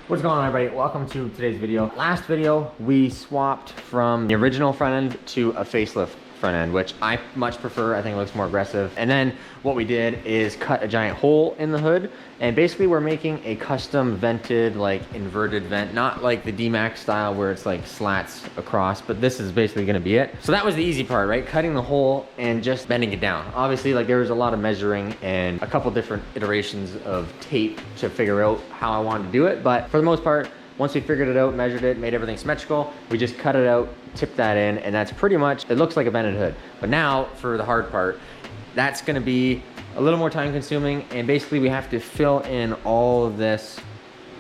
What's going on, everybody? Welcome to today's video. Last video, we swapped from the original front end to a facelift front end, which I much prefer. I think it looks more aggressive. And then what we did is cut a giant hole in the hood, and basically we're making a custom vented, like inverted vent, not like the D-Max style where it's like slats across, but this is basically gonna be it. So that was the easy part, right? Cutting the hole and just bending it down. Obviously, like there was a lot of measuring and a couple different iterations of tape to figure out how I wanted to do it, but for the most part, once we figured it out, measured it, made everything symmetrical, we just cut it out, tipped that in, and that's pretty much, it looks like a vented hood. But now for the hard part, that's gonna be a little more time consuming, and basically we have to fill in all of this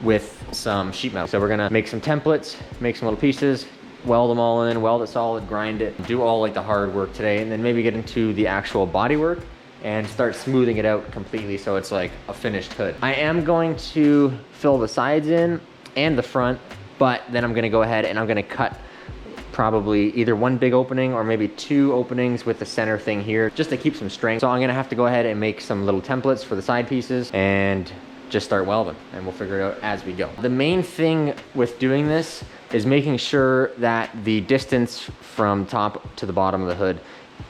with some sheet metal. So we're gonna make some templates, make some little pieces, weld them all in, weld it solid, grind it, do all like the hard work today, and then maybe get into the actual body work and start smoothing it out completely so it's like a finished hood. I am going to fill the sides in and the front, but then I'm gonna go ahead and I'm gonna cut probably either one big opening or maybe two openings with the center thing here just to keep some strength. So I'm gonna have to go ahead and make some little templates for the side pieces and just start welding, and we'll figure it out as we go. The main thing with doing this is making sure that the distance from top to the bottom of the hood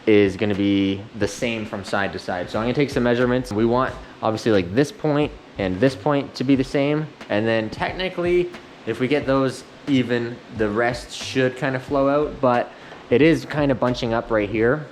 is gonna be the same from side to side. So I'm gonna take some measurements. We want obviously like this point and this point to be the same, and then technically if we get those even, the rest should kind of flow out, but it is kind of bunching up right here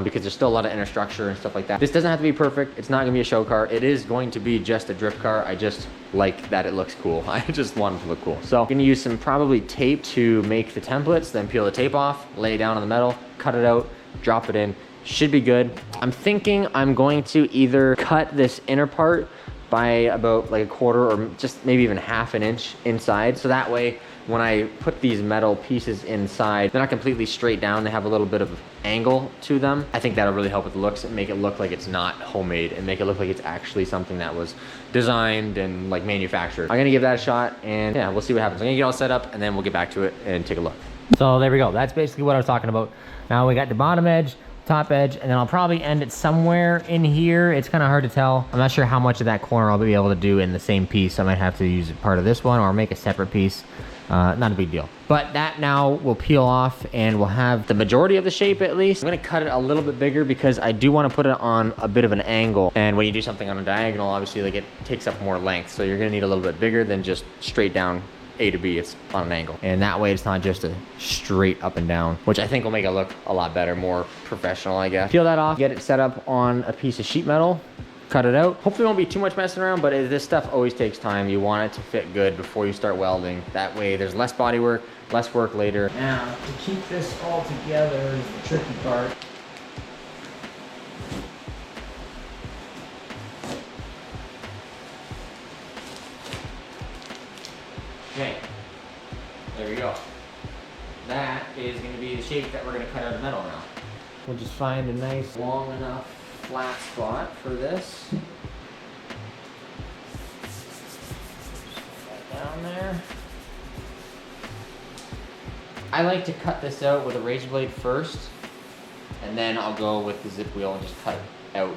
because there's still a lot of inner structure and stuff like that. This doesn't have to be perfect. It's not gonna be a show car. It is going to be just a drip car. I just like that it looks cool. I just want it to look cool. So I'm gonna use some probably tape to make the templates, then peel the tape off, lay it down on the metal, cut it out, drop it in. Should be good. I'm thinking I'm going to either cut this inner part by about like a quarter or just maybe even half an inch inside, so that way when I put these metal pieces inside, they're not completely straight down, they have a little bit of angle to them. I think that'll really help with the looks and make it look like it's not homemade and make it look like it's actually something that was designed and like manufactured. I'm gonna give that a shot, and yeah, we'll see what happens. I'm gonna get all set up and then we'll get back to it and take a look. So there we go. That's basically what I was talking about. Now we got the bottom edge, top edge, and then I'll probably end it somewhere in here. It's kind of hard to tell. I'm not sure how much of that corner I'll be able to do in the same piece. I might have to use part of this one or make a separate piece. Not a big deal. But that now will peel off and we'll have the majority of the shape at least. I'm gonna cut it a little bit bigger because I do want to put it on a bit of an angle. And when you do something on a diagonal, obviously like it takes up more length. So you're gonna need a little bit bigger than just straight down A to B, it's on an angle. And that way it's not just a straight up and down, which I think will make it look a lot better, more professional, I guess. Peel that off, get it set up on a piece of sheet metal, cut it out. Hopefully it won't be too much messing around, but this stuff always takes time. You want it to fit good before you start welding. That way there's less body work, less work later. Now, to keep this all together is the tricky part. Okay, there we go. That is going to be the shape that we're going to cut out of metal now. We'll just find a nice long enough flat spot for this. Right down there. I like to cut this out with a razor blade first, and then I'll go with the zip wheel and just cut it out,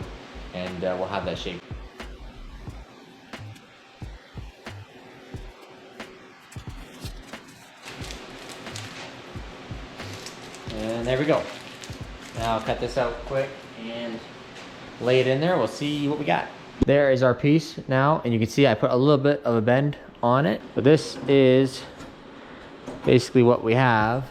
and we'll have that shape. And there we go. Now I'll cut this out quick and lay it in there. We'll see what we got. There is our piece now, and you can see I put a little bit of a bend on it. But this is basically what we have.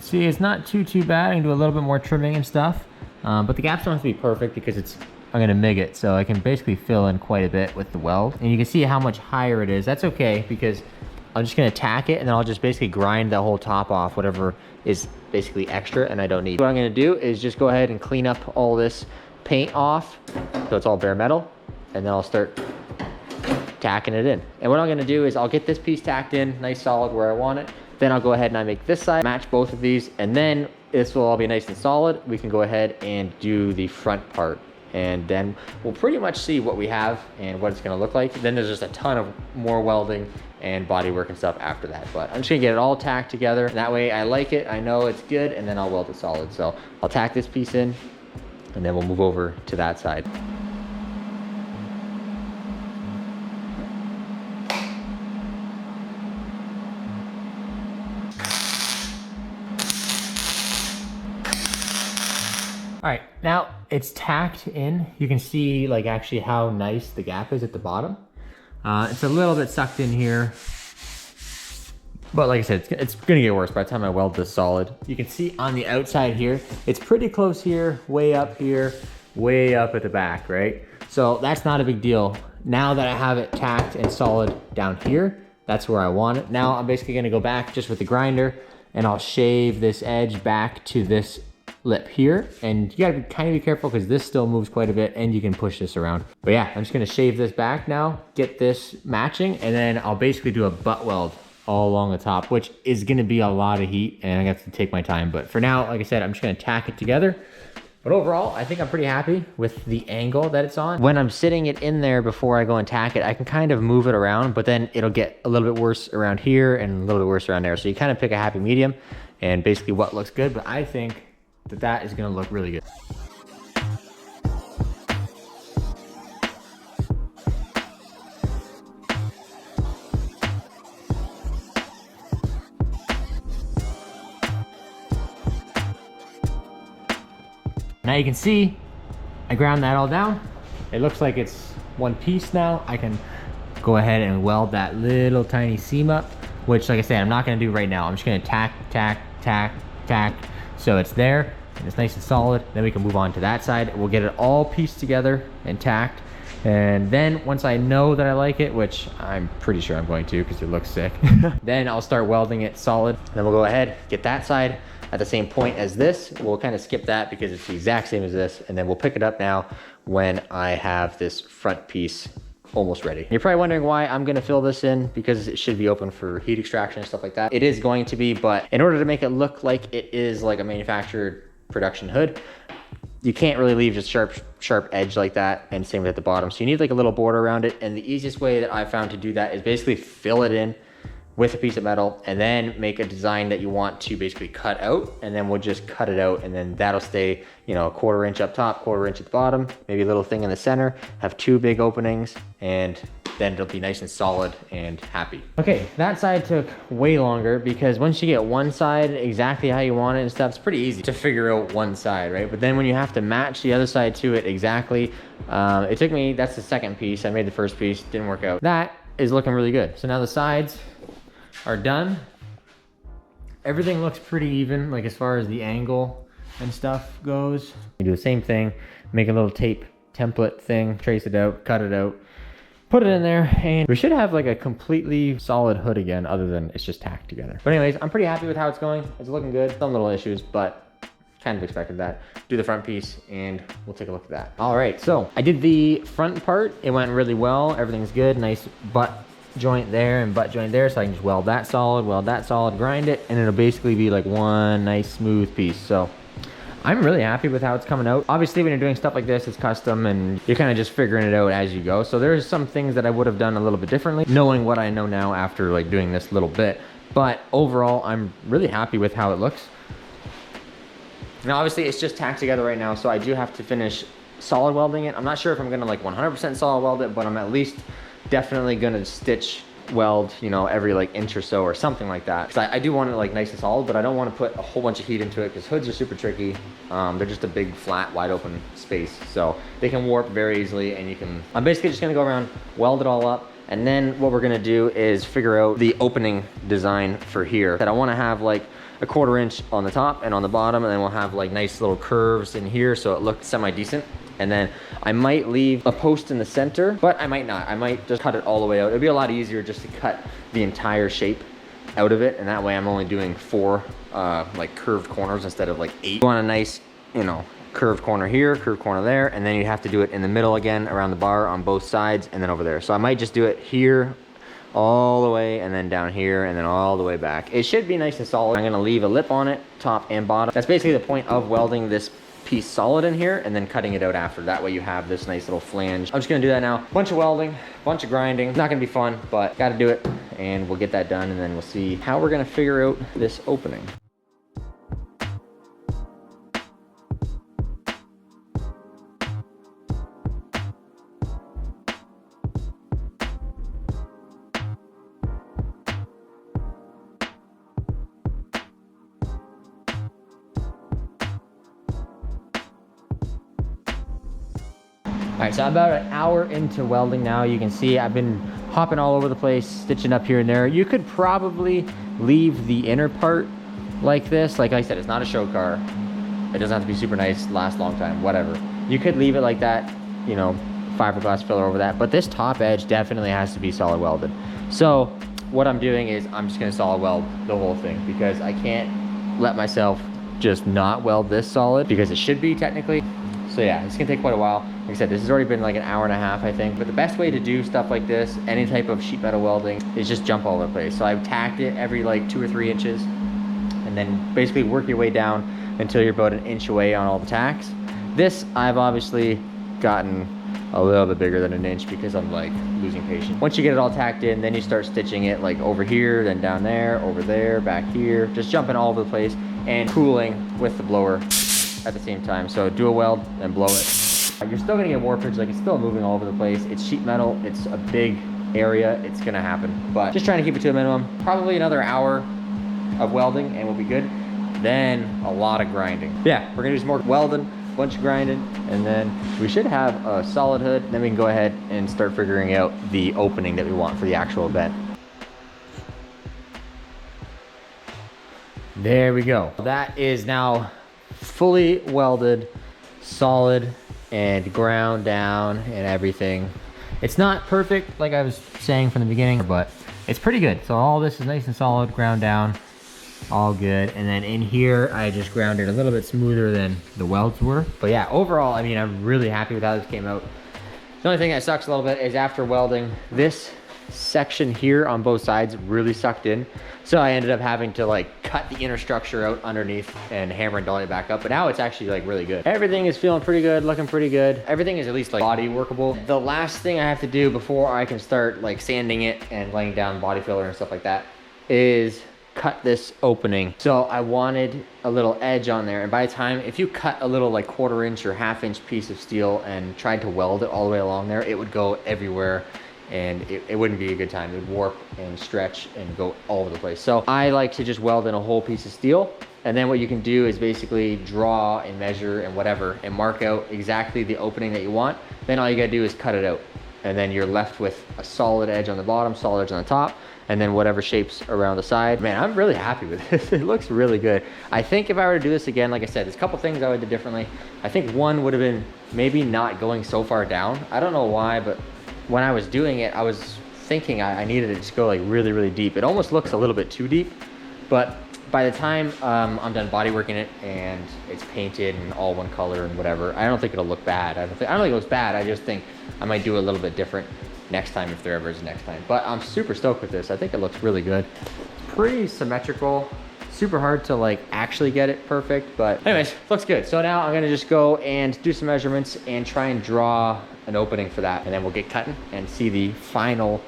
See, it's not too bad. I can do a little bit more trimming and stuff, but the gaps don't have to be perfect because I'm gonna MIG it, so I can basically fill in quite a bit with the weld. And you can see how much higher it is. That's okay because I'm just gonna tack it and then I'll just basically grind the whole top off, whatever is basically extra and I don't need. What I'm gonna do is just go ahead and clean up all this paint off so it's all bare metal, and then I'll start tacking it in. And what I'm gonna do is I'll get this piece tacked in nice solid where I want it. Then I'll go ahead and I make this side, match both of these, and then this will all be nice and solid. We can go ahead and do the front part, and then we'll pretty much see what we have and what it's gonna look like. Then there's just a ton of more welding and body work and stuff after that. But I'm just gonna get it all tacked together. That way I like it, I know it's good, and then I'll weld it solid. So I'll tack this piece in, and then we'll move over to that side. All right, now it's tacked in. You can see like actually how nice the gap is at the bottom. It's a little bit sucked in here, but like I said, it's gonna get worse by the time I weld this solid. You can see on the outside here, it's pretty close here, way up at the back, right? So that's not a big deal. Now that I have it tacked and solid down here, that's where I want it. Now I'm basically gonna go back just with the grinder and I'll shave this edge back to this lip here. And you gotta kind of be careful because this still moves quite a bit and you can push this around. But yeah, I'm just gonna shave this back now, get this matching, and then I'll basically do a butt weld all along the top, which is gonna be a lot of heat and I have to take my time. But for now, like I said, I'm just gonna tack it together. But overall, I think I'm pretty happy with the angle that it's on. When I'm sitting it in there before I go and tack it, I can kind of move it around, but then it'll get a little bit worse around here and a little bit worse around there. So you kind of pick a happy medium and basically what looks good, but I think that is gonna look really good. Now you can see, I ground that all down. It looks like it's one piece now. I can go ahead and weld that little tiny seam up, which like I said, I'm not gonna do right now. I'm just gonna tack, tack, tack, tack. So it's there and it's nice and solid. Then we can move on to that side. We'll get it all pieced together and tacked. And then once I know that I like it, which I'm pretty sure I'm going to because it looks sick, then I'll start welding it solid. Then we'll go ahead, get that side at the same point as this. We'll kind of skip that because it's the exact same as this. And then we'll pick it up now when I have this front piece almost ready. You're probably wondering why I'm gonna fill this in, because it should be open for heat extraction and stuff like that. It is going to be, but in order to make it look like it is like a manufactured production hood, you can't really leave just sharp edge like that, and same with at the bottom. So you need like a little border around it. And the easiest way that I've found to do that is basically fill it in with a piece of metal and then make a design that you want to basically cut out, and then we'll just cut it out, and then that'll stay, you know, a 1/4 inch up top, 1/4 inch at the bottom, maybe a little thing in the center, have 2 big openings, and then it'll be nice and solid and happy. Okay, that side took way longer because once you get one side exactly how you want it and stuff, it's pretty easy to figure out one side, right? But then when you have to match the other side to it exactly, it took me, that's the second piece. I made the first piece, didn't work out. That is looking really good. So now the sides are done. Everything looks pretty even, like as far as the angle and stuff goes. You do the same thing, make a little tape template thing, trace it out, cut it out, put it in there, and we should have like a completely solid hood again, other than it's just tacked together. But anyways, I'm pretty happy with how it's going. It's looking good. Some little issues, but kind of expected that. Do the front piece and we'll take a look at that. All right, so I did the front part. It went really well. Everything's good. Nice butt joint there and butt joint there, so I can just weld that solid, grind it, and it'll basically be like one nice smooth piece. So I'm really happy with how it's coming out. Obviously, when you're doing stuff like this, it's custom and you're kind of just figuring it out as you go. So there's some things that I would have done a little bit differently, knowing what I know now after like doing this little bit. But overall, I'm really happy with how it looks. Now, obviously, it's just tacked together right now, so I do have to finish solid welding it. I'm not sure if I'm gonna like 100% solid weld it, but I'm at least definitely gonna stitch weld, you know, every like inch or so or something like that. Because I do want it like nice and solid, but I don't want to put a whole bunch of heat into it because hoods are super tricky. They're just a big, flat, wide open space. So they can warp very easily, and I'm basically just gonna go around, weld it all up. And then what we're gonna do is figure out the opening design for here. That I wanna have like a 1/4 inch on the top and on the bottom, and then we'll have like nice little curves in here so it looks semi-decent. And then I might leave a post in the center, but I might not. I might just cut it all the way out. It'd be a lot easier just to cut the entire shape out of it, and that way I'm only doing 4 like curved corners instead of like 8. You want a nice, you know, curved corner here, curved corner there, and then you have to do it in the middle again around the bar on both sides, and then over there. So I might just do it here all the way, and then down here, and then all the way back. It should be nice and solid. I'm gonna leave a lip on it, top and bottom. That's basically the point of welding this piece solid in here and then cutting it out after. That way you have this nice little flange. I'm just gonna do that now. Bunch of welding, bunch of grinding. It's not gonna be fun, but gotta do it, and we'll get that done, and then we'll see how we're gonna figure out this opening. right, so I'm about an hour into welding now. You can see I've been hopping all over the place, stitching up here and there. You could probably leave the inner part like this. Like I said, it's not a show car. It doesn't have to be super nice, last a long time, whatever. You could leave it like that, you know, fiberglass filler over that, but this top edge definitely has to be solid welded. So what I'm doing is I'm just gonna solid weld the whole thing, because I can't let myself just not weld this solid, because it should be technically. So yeah, it's gonna take quite a while. Like I said, this has already been like an hour and a half, I think. But the best way to do stuff like this, any type of sheet metal welding, is just jump all over the place. So I've tacked it every like 2 or 3 inches, and then basically work your way down until you're about an inch away on all the tacks. This, I've obviously gotten a little bit bigger than an inch because I'm like losing patience. Once you get it all tacked in, then you start stitching it like over here, then down there, over there, back here, just jumping all over the place and cooling with the blower at the same time. So do a weld and blow it. You're still gonna get warpage, like it's still moving all over the place. It's sheet metal, it's a big area, it's gonna happen. But just trying to keep it to a minimum. Probably another hour of welding and we'll be good. Then a lot of grinding. Yeah, we're gonna do some more welding, bunch of grinding, and then we should have a solid hood. Then we can go ahead and start figuring out the opening that we want for the actual vent. There we go. That is now fully welded, solid, and ground down and everything. It's not perfect, like I was saying from the beginning, but it's pretty good. So all this is nice and solid, ground down, all good. And then in here, I just ground it a little bit smoother than the welds were. But yeah, overall, I mean, I'm really happy with how this came out. The only thing that sucks a little bit is after welding, this section here on both sides really sucked in. So I ended up having to like cut the inner structure out underneath and hammer and dolly it back up. But now it's actually like really good. Everything is feeling pretty good, looking pretty good. Everything is at least like body workable. The last thing I have to do before I can start like sanding it and laying down body filler and stuff like that is cut this opening. So I wanted a little edge on there, and by the time, if you cut a little like 1/4 inch or 1/2 inch piece of steel and tried to weld it all the way along there, it would go everywhere and it wouldn't be a good time. It would warp and stretch and go all over the place. So I like to just weld in a whole piece of steel, and then what you can do is basically draw and measure and whatever and mark out exactly the opening that you want. Then all you gotta do is cut it out, and then you're left with a solid edge on the bottom, solid edge on the top, and then whatever shapes around the side. Man, I'm really happy with this. It looks really good. I think if I were to do this again, like I said, there's a couple things I would do differently. I think one would have been maybe not going so far down. I don't know why, but when I was doing it, I was thinking I needed it to go like really, really deep. It almost looks a little bit too deep, but by the time I'm done bodyworking it and it's painted and all one color and whatever, I don't think it'll look bad. I don't think it looks bad. I just think I might do a little bit different next time if there ever is a next time. But I'm super stoked with this. I think it looks really good. Pretty symmetrical. Super hard to like actually get it perfect, but anyways, looks good. So now I'm gonna just go and do some measurements and try and draw an opening for that, and then we'll get cutting and see the final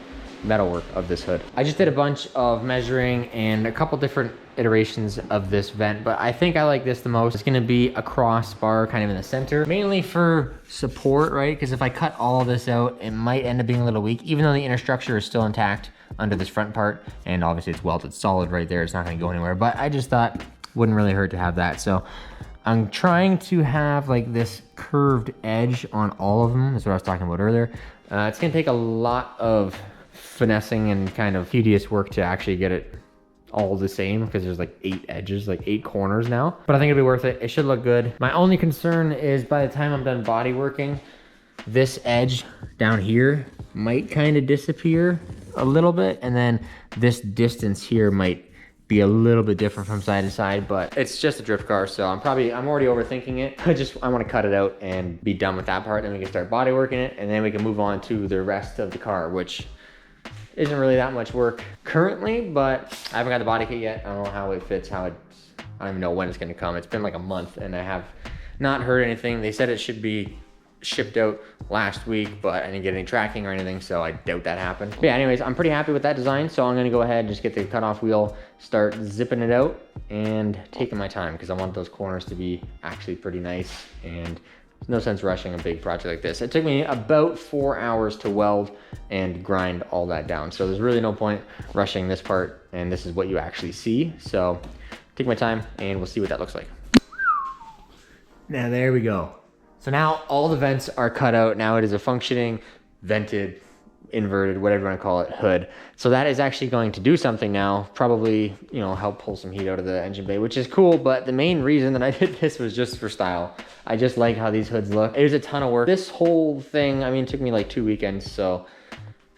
metalwork of this hood. I just did a bunch of measuring and a couple different iterations of this vent, but I think I like this the most. It's gonna be a crossbar kind of in the center, mainly for support, right? Because if I cut all of this out, it might end up being a little weak, even though the inner structure is still intact under this front part, and obviously it's welded solid right there. It's not gonna go anywhere, but I just thought it wouldn't really hurt to have that. So I'm trying to have like this curved edge on all of them. That's what I was talking about earlier. It's gonna take a lot of finessing and kind of tedious work to actually get it all the same, because there's like 8 edges, like 8 corners now. But I think it'll be worth it. It should look good. My only concern is by the time I'm done body working, this edge down here might kind of disappear a little bit, and then this distance here might be a little bit different from side to side, but it's just a drift car, so I'm already overthinking it. I want to cut it out and be done with that part, then we can start body working it, and then we can move on to the rest of the car, which isn't really that much work currently, but I haven't got the body kit yet. I don't know how it fits, I don't even know when it's gonna come. It's been like a month and I have not heard anything. They said it should be shipped out last week, but I didn't get any tracking or anything, so I doubt that happened. But yeah, anyways, I'm pretty happy with that design, so I'm gonna go ahead and just get the cutoff wheel, start zipping it out and taking my time, because I want those corners to be actually pretty nice, and there's no sense rushing a big project like this. It took me about 4 hours to weld and grind all that down, so there's really no point rushing this part, and this is what you actually see. So take my time and we'll see what that looks like. Now there we go. So now all the vents are cut out. Now it is a functioning, vented, inverted, whatever you want to call it, hood. So that is actually going to do something now, probably, you know, help pull some heat out of the engine bay, which is cool. But the main reason that I did this was just for style. I just like how these hoods look. It was a ton of work. This whole thing, I mean, it took me like 2 weekends, so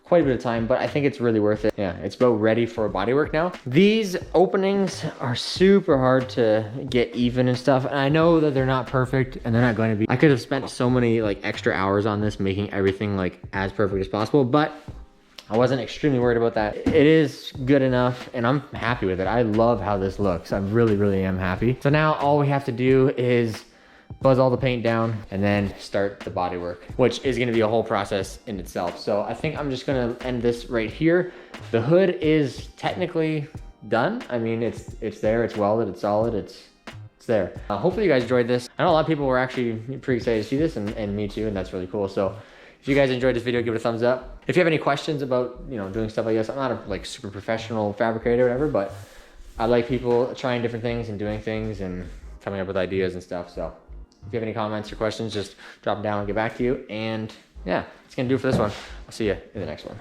quite a bit of time, but I think it's really worth it. Yeah, it's about ready for bodywork now. These openings are super hard to get even and stuff, and I know that they're not perfect, and they're not going to be. I could have spent so many like extra hours on this, making everything like as perfect as possible, but I wasn't extremely worried about that. It is good enough, and I'm happy with it. I love how this looks. I really, really am happy. So now all we have to do is buzz all the paint down and then start the body work, which is going to be a whole process in itself. So I think I'm just going to end this right here. The hood is technically done. I mean, it's there, it's welded, it's solid, it's there. Hopefully you guys enjoyed this. I know a lot of people were actually pretty excited to see this, and me too, and that's really cool. So if you guys enjoyed this video, give it a thumbs up. If you have any questions about, you know, doing stuff like this, I'm not a like super professional fabricator or whatever, but I like people trying different things and doing things and coming up with ideas and stuff. So if you have any comments or questions, just drop them down and get back to you. And yeah, that's gonna do it for this one. I'll see you in the next one.